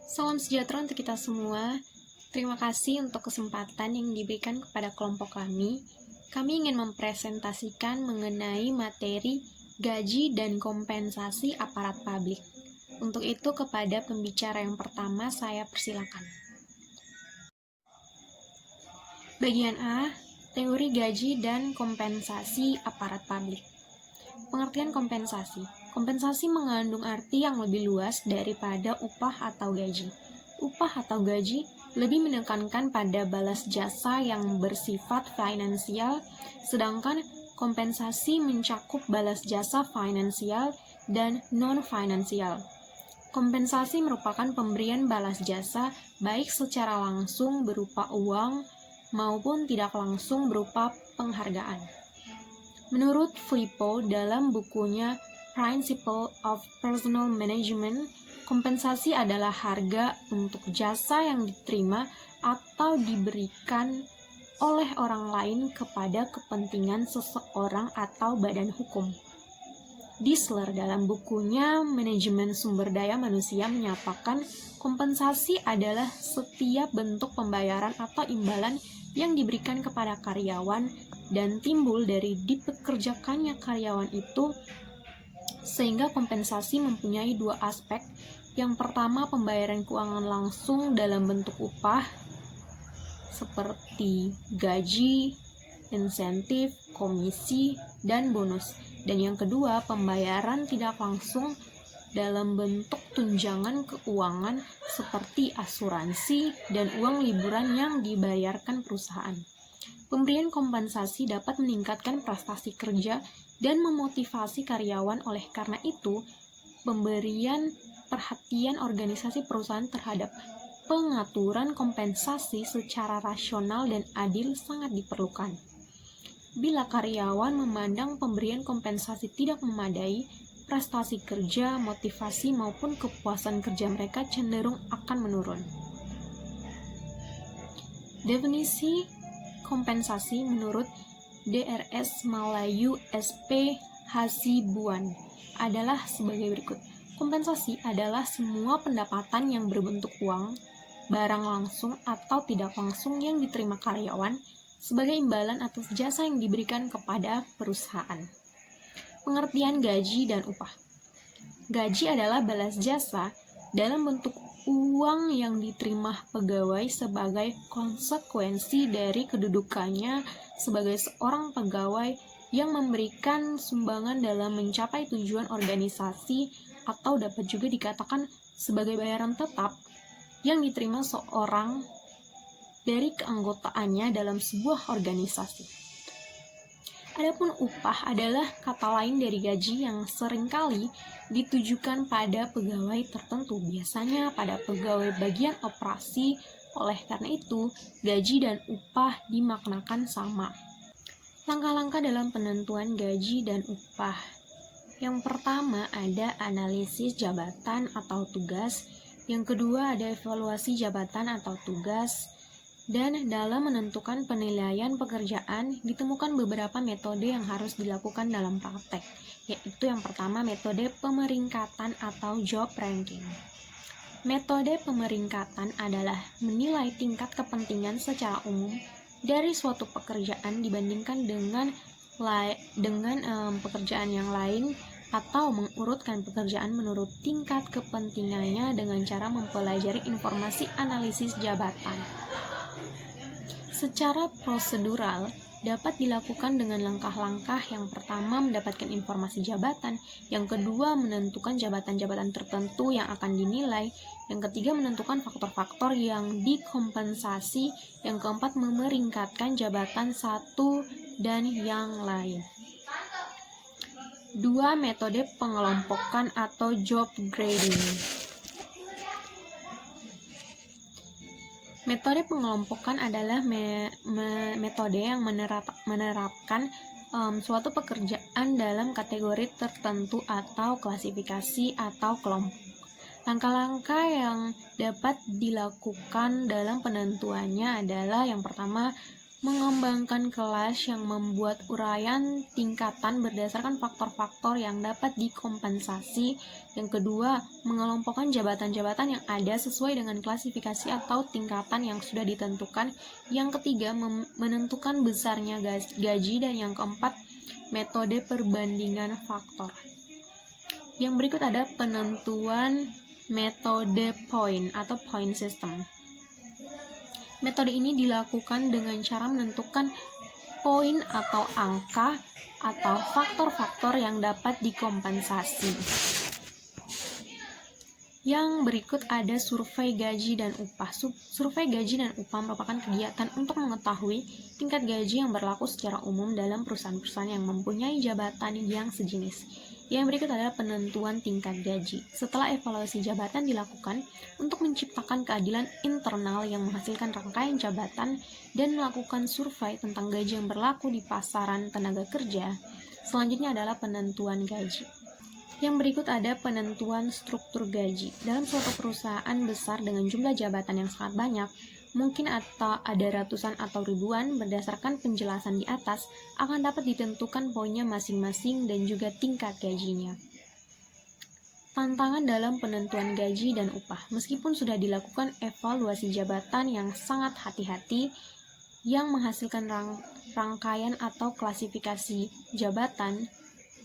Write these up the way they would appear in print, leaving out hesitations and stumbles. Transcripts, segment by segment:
Salam sejahtera untuk kita semua. Terima kasih untuk kesempatan yang diberikan kepada kelompok kami. Kami ingin mempresentasikan mengenai materi gaji dan kompensasi aparat publik. Untuk itu, kepada pembicara yang pertama, saya persilakan. Bagian A, teori gaji dan kompensasi aparat publik. Pengertian kompensasi. Kompensasi mengandung arti yang lebih luas daripada upah atau gaji. Upah atau gaji lebih menekankan pada balas jasa yang bersifat finansial, sedangkan kompensasi mencakup balas jasa finansial dan non-finansial. Kompensasi merupakan pemberian balas jasa baik secara langsung berupa uang maupun tidak langsung berupa penghargaan. Menurut Filippo dalam bukunya Principle of Personal Management, kompensasi adalah harga untuk jasa yang diterima atau diberikan oleh orang lain kepada kepentingan seseorang atau badan hukum. Disler dalam bukunya Manajemen Sumber Daya Manusia menyatakan kompensasi adalah setiap bentuk pembayaran atau imbalan yang diberikan kepada karyawan dan timbul dari dipekerjakannya karyawan itu, sehingga kompensasi mempunyai dua aspek. Yang pertama, pembayaran keuangan langsung dalam bentuk upah seperti gaji, insentif, komisi, dan bonus. Dan yang kedua, pembayaran tidak langsung dalam bentuk tunjangan keuangan seperti asuransi dan uang liburan yang dibayarkan perusahaan. Pemberian kompensasi dapat meningkatkan prestasi kerja dan memotivasi karyawan. Oleh karena itu, pemberian perhatian organisasi perusahaan terhadap pengaturan kompensasi secara rasional dan adil sangat diperlukan. Bila karyawan memandang pemberian kompensasi tidak memadai, prestasi kerja, motivasi, maupun kepuasan kerja mereka cenderung akan menurun. Definisi kompensasi menurut DRS Malayu SP Hasibuan adalah sebagai berikut. Kompensasi adalah semua pendapatan yang berbentuk uang, barang langsung atau tidak langsung yang diterima karyawan sebagai imbalan atas jasa yang diberikan kepada perusahaan. Pengertian gaji dan upah. Gaji adalah balas jasa dalam bentuk uang yang diterima pegawai sebagai konsekuensi dari kedudukannya sebagai seorang pegawai yang memberikan sumbangan dalam mencapai tujuan organisasi, atau dapat juga dikatakan sebagai bayaran tetap yang diterima seorang dari keanggotaannya dalam sebuah organisasi. Adapun upah adalah kata lain dari gaji yang seringkali ditujukan pada pegawai tertentu, biasanya pada pegawai bagian operasi. Oleh karena itu, gaji dan upah dimaknakan sama. Langkah-langkah dalam penentuan gaji dan upah. Yang pertama ada analisis jabatan atau tugas, yang kedua ada evaluasi jabatan atau tugas, dan dalam menentukan penilaian pekerjaan ditemukan beberapa metode yang harus dilakukan dalam praktek, yaitu yang pertama metode pemeringkatan atau job ranking. Metode pemeringkatan adalah menilai tingkat kepentingan secara umum dari suatu pekerjaan dibandingkan dengan pekerjaan yang lain, atau mengurutkan pekerjaan menurut tingkat kepentingannya dengan cara mempelajari informasi analisis jabatan. Secara prosedural dapat dilakukan dengan langkah-langkah. Yang pertama, mendapatkan informasi jabatan. Yang kedua, menentukan jabatan-jabatan tertentu yang akan dinilai. Yang ketiga, menentukan faktor-faktor yang dikompensasi. Yang keempat, memeringkatkan jabatan satu dan yang lain. 2. Metode pengelompokan atau job grading. Metode pengelompokan adalah metode yang menerapkan suatu pekerjaan dalam kategori tertentu atau klasifikasi atau kelompok. Langkah-langkah yang dapat dilakukan dalam penentuannya adalah yang pertama, Mengembangkan kelas yang membuat uraian tingkatan berdasarkan faktor-faktor yang dapat dikompensasi. Yang kedua, mengelompokkan jabatan-jabatan yang ada sesuai dengan klasifikasi atau tingkatan yang sudah ditentukan. Yang ketiga, menentukan besarnya gaji. Dan yang keempat, metode perbandingan faktor. Yang berikut ada penentuan metode point atau point system. Metode ini dilakukan dengan cara menentukan poin atau angka atau faktor-faktor yang dapat dikompensasi. Yang berikut ada survei gaji dan upah. Survei gaji dan upah merupakan kegiatan untuk mengetahui tingkat gaji yang berlaku secara umum dalam perusahaan-perusahaan yang mempunyai jabatan yang sejenis. Yang berikut adalah penentuan tingkat gaji. Setelah evaluasi jabatan dilakukan untuk menciptakan keadilan internal yang menghasilkan rangkaian jabatan dan melakukan survei tentang gaji yang berlaku di pasaran tenaga kerja. Selanjutnya adalah penentuan gaji. Yang berikut ada penentuan struktur gaji. Dalam suatu perusahaan besar dengan jumlah jabatan yang sangat banyak, mungkin atau ada ratusan atau ribuan, berdasarkan penjelasan di atas, akan dapat ditentukan poinnya masing-masing dan juga tingkat gajinya. Tantangan dalam penentuan gaji dan upah. Meskipun sudah dilakukan evaluasi jabatan yang sangat hati-hati, yang menghasilkan rangkaian atau klasifikasi jabatan,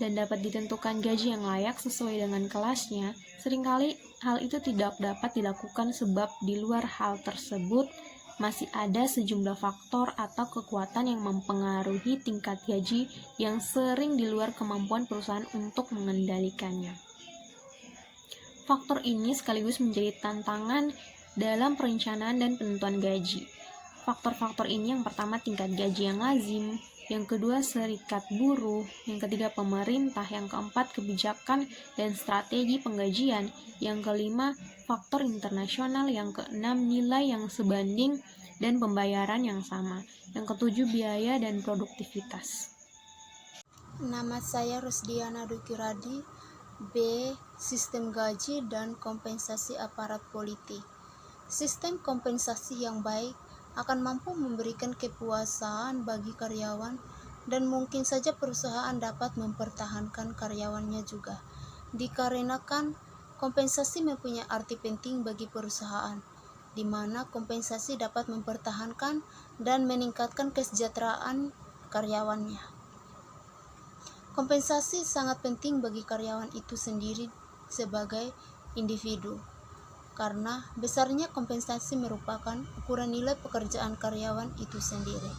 dan dapat ditentukan gaji yang layak sesuai dengan kelasnya, seringkali hal itu tidak dapat dilakukan sebab di luar hal tersebut masih ada sejumlah faktor atau kekuatan yang mempengaruhi tingkat gaji yang sering di luar kemampuan perusahaan untuk mengendalikannya. Faktor ini sekaligus menjadi tantangan dalam perencanaan dan penentuan gaji. Faktor-faktor ini yang pertama tingkat gaji yang lazim, yang kedua serikat buruh, yang ketiga pemerintah, yang keempat kebijakan dan strategi penggajian, yang kelima faktor internasional, yang keenam nilai yang sebanding dan pembayaran yang sama, yang ketujuh biaya dan produktivitas. Nama saya Rusdiana Dukiradi, B. Sistem gaji dan kompensasi aparat politik. Sistem kompensasi yang baik akan mampu memberikan kepuasan bagi karyawan dan mungkin saja perusahaan dapat mempertahankan karyawannya juga. Dikarenakan kompensasi mempunyai arti penting bagi perusahaan, di mana kompensasi dapat mempertahankan dan meningkatkan kesejahteraan karyawannya. Kompensasi sangat penting bagi karyawan itu sendiri sebagai individu, karena besarnya kompensasi merupakan ukuran nilai pekerjaan karyawan itu sendiri.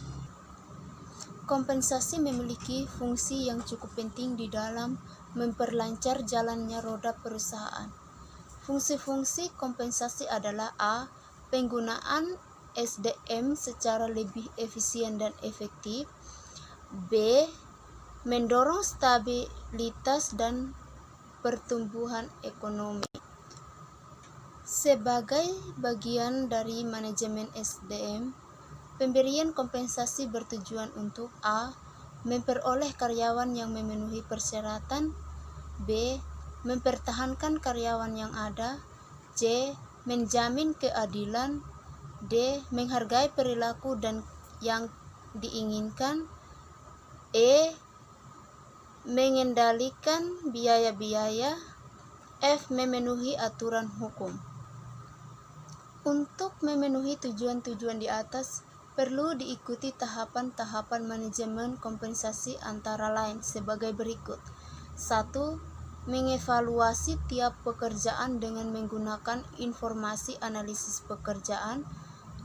Kompensasi memiliki fungsi yang cukup penting di dalam memperlancar jalannya roda perusahaan. Fungsi-fungsi kompensasi adalah A. Penggunaan SDM secara lebih efisien dan efektif. B. Mendorong stabilitas dan pertumbuhan ekonomi. Sebagai bagian dari manajemen SDM, pemberian kompensasi bertujuan untuk A. Memperoleh karyawan yang memenuhi persyaratan. B. Mempertahankan karyawan yang ada. C. Menjamin keadilan. D. Menghargai perilaku dan yang diinginkan. E. Mengendalikan biaya-biaya. F. Memenuhi aturan hukum. Untuk memenuhi tujuan-tujuan di atas, perlu diikuti tahapan-tahapan manajemen kompensasi antara lain sebagai berikut. 1. Mengevaluasi tiap pekerjaan dengan menggunakan informasi analisis pekerjaan.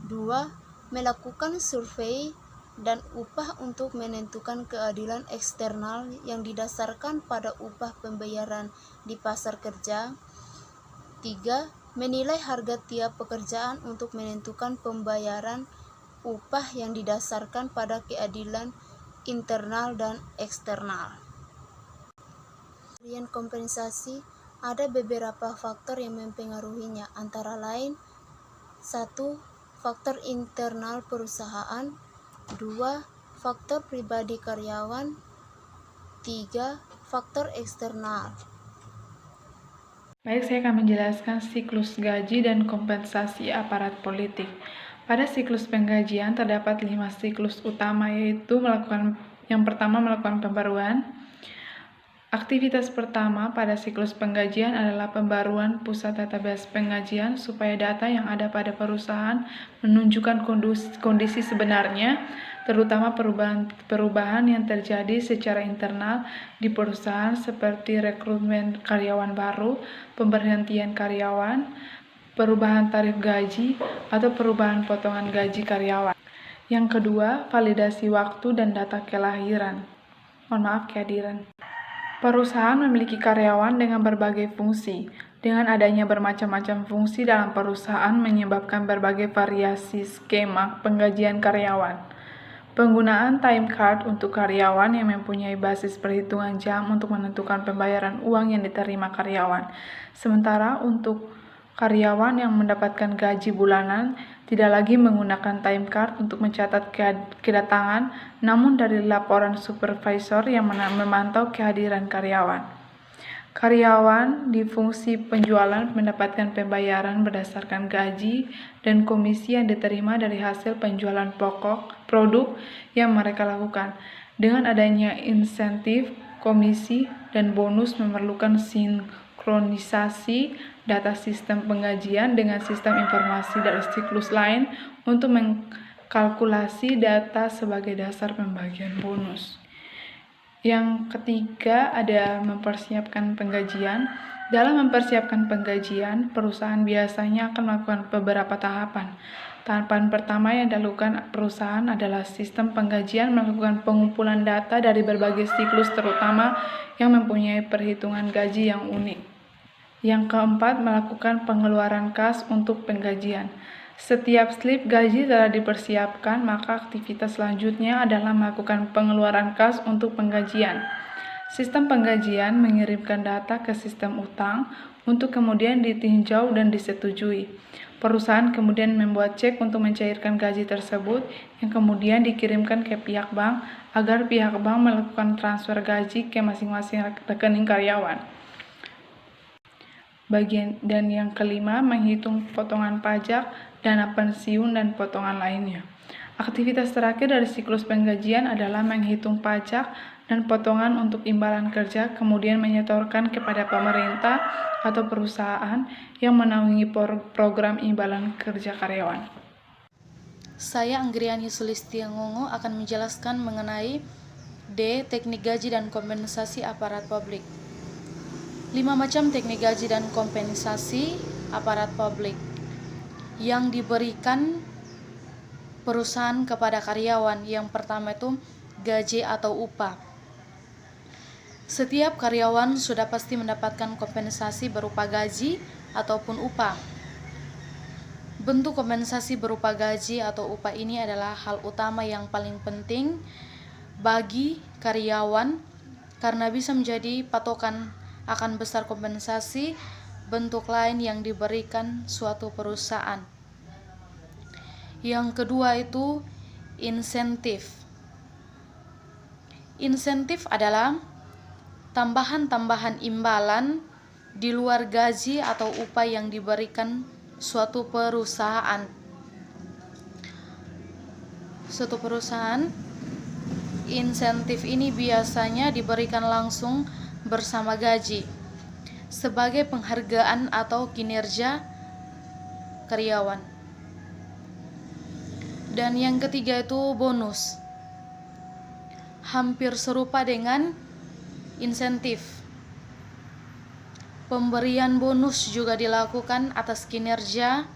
2. Melakukan survei dan upah untuk menentukan keadilan eksternal yang didasarkan pada upah pembayaran di pasar kerja. 3. Menilai harga tiap pekerjaan untuk menentukan pembayaran upah yang didasarkan pada keadilan internal dan eksternal. Pemberian kompensasi ada beberapa faktor yang mempengaruhinya, antara lain 1. Faktor internal perusahaan. 2. Faktor pribadi karyawan. 3. Faktor eksternal. Baik, saya akan menjelaskan siklus gaji dan kompensasi aparat politik. Pada siklus penggajian terdapat 5 siklus utama, yaitu yang pertama melakukan pembaruan. Aktivitas pertama pada siklus penggajian adalah pembaruan pusat database penggajian supaya data yang ada pada perusahaan menunjukkan kondisi sebenarnya, terutama perubahan yang terjadi secara internal di perusahaan seperti rekrutmen karyawan baru, pemberhentian karyawan, perubahan tarif gaji, atau perubahan potongan gaji karyawan. Yang kedua, validasi waktu dan data kehadiran. Perusahaan memiliki karyawan dengan berbagai fungsi. Dengan adanya bermacam-macam fungsi dalam perusahaan menyebabkan berbagai variasi skema penggajian karyawan. Penggunaan time card untuk karyawan yang mempunyai basis perhitungan jam untuk menentukan pembayaran uang yang diterima karyawan. Sementara untuk karyawan yang mendapatkan gaji bulanan tidak lagi menggunakan time card untuk mencatat kedatangan, namun dari laporan supervisor yang memantau kehadiran karyawan. Karyawan di fungsi penjualan mendapatkan pembayaran berdasarkan gaji dan komisi yang diterima dari hasil penjualan produk yang mereka lakukan. Dengan adanya insentif, komisi, dan bonus memerlukan sinkronisasi data sistem penggajian dengan sistem informasi dari siklus lain untuk mengkalkulasi data sebagai dasar pembagian bonus. Yang ketiga ada mempersiapkan penggajian. Dalam mempersiapkan penggajian, perusahaan biasanya akan melakukan beberapa tahapan. Tahapan pertama yang dilakukan perusahaan adalah sistem penggajian melakukan pengumpulan data dari berbagai siklus terutama yang mempunyai perhitungan gaji yang unik. Yang keempat, melakukan pengeluaran kas untuk penggajian. Setiap slip gaji telah dipersiapkan, maka aktivitas selanjutnya adalah melakukan pengeluaran kas untuk penggajian. Sistem penggajian mengirimkan data ke sistem utang untuk kemudian ditinjau dan disetujui. Perusahaan kemudian membuat cek untuk mencairkan gaji tersebut yang kemudian dikirimkan ke pihak bank agar pihak bank melakukan transfer gaji ke masing-masing rekening karyawan. Dan yang kelima, menghitung potongan pajak, dana pensiun, dan potongan lainnya. Aktivitas terakhir dari siklus penggajian adalah menghitung pajak dan potongan untuk imbalan kerja, kemudian menyetorkan kepada pemerintah atau perusahaan yang menaungi program imbalan kerja karyawan. Saya Anggriani Sulistiangongo akan menjelaskan mengenai D. Teknik gaji dan kompensasi aparat publik. 5 macam teknik gaji dan kompensasi aparat publik yang diberikan perusahaan kepada karyawan. Yang pertama itu gaji atau upah. Setiap karyawan sudah pasti mendapatkan kompensasi berupa gaji ataupun upah. Bentuk kompensasi berupa gaji atau upah ini adalah hal utama yang paling penting bagi karyawan karena bisa menjadi patokan akan besar kompensasi bentuk lain yang diberikan suatu perusahaan. Yang kedua itu insentif. Insentif adalah tambahan-tambahan imbalan di luar gaji atau upah yang diberikan suatu perusahaan. Suatu perusahaan, insentif ini biasanya diberikan langsung bersama gaji sebagai penghargaan atau kinerja karyawan. Dan yang ketiga itu bonus. Hampir serupa dengan insentif. Pemberian bonus juga dilakukan atas kinerja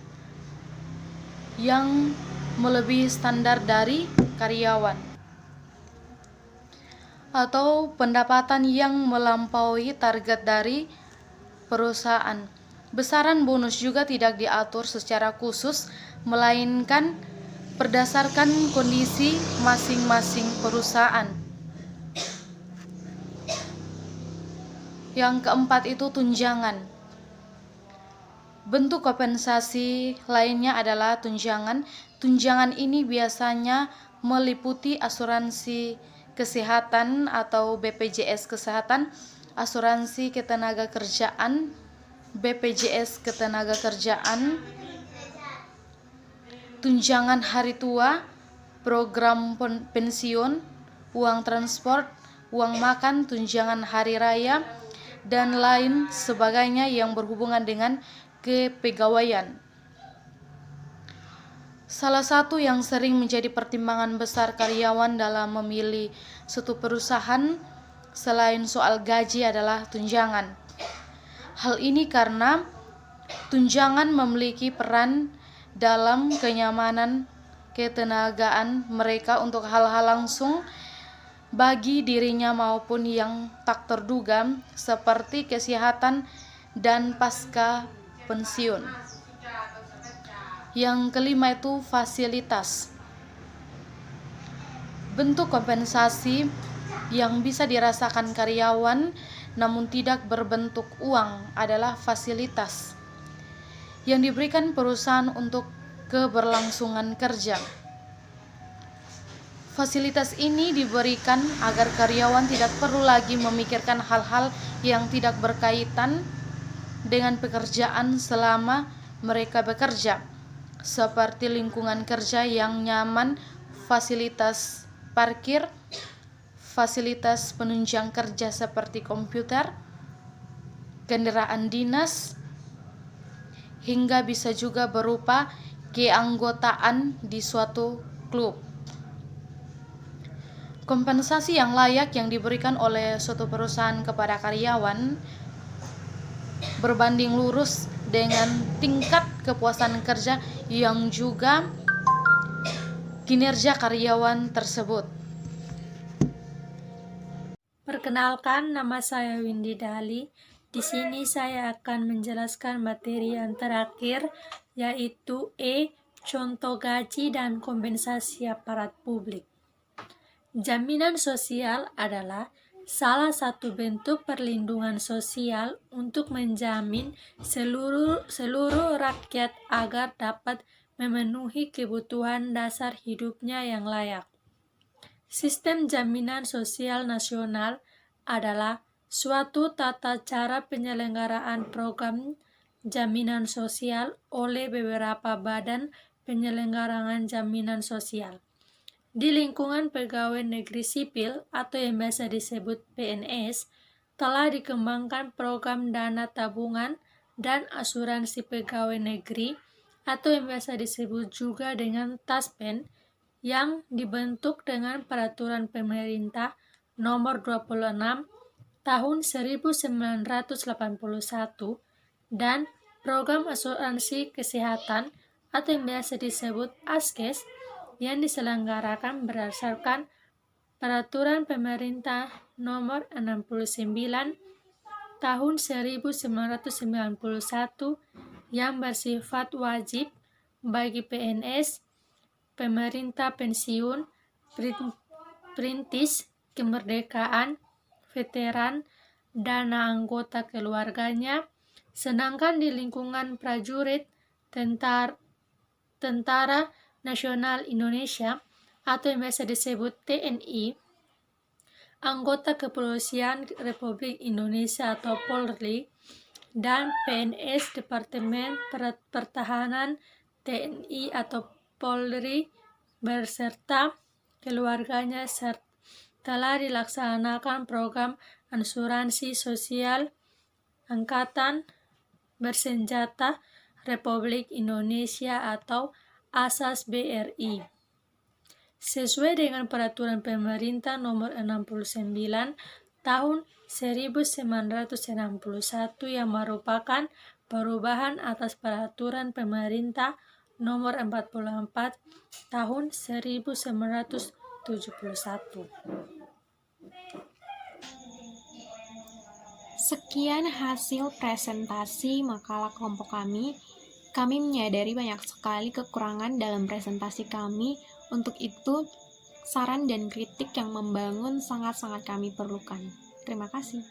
yang melebihi standar dari karyawan atau pendapatan yang melampaui target dari perusahaan. Besaran bonus juga tidak diatur secara khusus, melainkan berdasarkan kondisi masing-masing perusahaan. Yang keempat itu tunjangan. Bentuk kompensasi lainnya adalah tunjangan. Tunjangan ini biasanya meliputi asuransi kesehatan atau BPJS kesehatan, asuransi ketenagakerjaan, BPJS ketenagakerjaan, tunjangan hari tua, program pensiun, uang transport, uang makan, tunjangan hari raya, dan lain sebagainya yang berhubungan dengan kepegawaian. Salah satu yang sering menjadi pertimbangan besar karyawan dalam memilih suatu perusahaan selain soal gaji adalah tunjangan. Hal ini karena tunjangan memiliki peran dalam kenyamanan ketenagaan mereka untuk hal-hal langsung bagi dirinya maupun yang tak terduga seperti kesehatan dan pasca pensiun. Yang kelima itu fasilitas. Bentuk kompensasi yang bisa dirasakan karyawan namun tidak berbentuk uang adalah fasilitas yang diberikan perusahaan untuk keberlangsungan kerja. Fasilitas ini diberikan agar karyawan tidak perlu lagi memikirkan hal-hal yang tidak berkaitan dengan pekerjaan selama mereka bekerja, seperti lingkungan kerja yang nyaman, fasilitas parkir, fasilitas penunjang kerja seperti komputer, kendaraan dinas, hingga bisa juga berupa keanggotaan di suatu klub. Kompensasi yang layak yang diberikan oleh suatu perusahaan kepada karyawan berbanding lurus dengan tingkat kepuasan kerja yang juga kinerja karyawan tersebut. Perkenalkan, nama saya Windy Dali. Di sini saya akan menjelaskan materi yang terakhir, yaitu contoh gaji dan kompensasi aparat publik. Jaminan sosial adalah salah satu bentuk perlindungan sosial untuk menjamin seluruh rakyat agar dapat memenuhi kebutuhan dasar hidupnya yang layak. Sistem jaminan sosial nasional adalah suatu tata cara penyelenggaraan program jaminan sosial oleh beberapa badan penyelenggaraan jaminan sosial. Di lingkungan pegawai negeri sipil atau yang biasa disebut PNS, telah dikembangkan program dana tabungan dan asuransi pegawai negeri atau yang biasa disebut juga dengan TASPEN yang dibentuk dengan peraturan pemerintah nomor 26 tahun 1981 dan program asuransi kesehatan atau yang biasa disebut ASKES yang diselenggarakan berdasarkan peraturan pemerintah nomor 69 tahun 1991 yang bersifat wajib bagi PNS, pemerintah pensiun, perintis, kemerdekaan, veteran, dana anggota keluarganya, sedangkan di lingkungan prajurit, Tentara Nasional Indonesia atau yang biasa disebut TNI, anggota Kepolisian Republik Indonesia atau Polri, dan PNS Departemen Pertahanan TNI atau Polri berserta keluarganya telah dilaksanakan program asuransi sosial Angkatan Bersenjata Republik Indonesia atau Asas BRI. Sesuai dengan peraturan pemerintah nomor 69 tahun 1961 yang merupakan perubahan atas peraturan pemerintah nomor 44 tahun 1971. Sekian hasil presentasi makalah kelompok kami. Kami menyadari banyak sekali kekurangan dalam presentasi kami. Untuk itu, saran dan kritik yang membangun sangat-sangat kami perlukan. Terima kasih.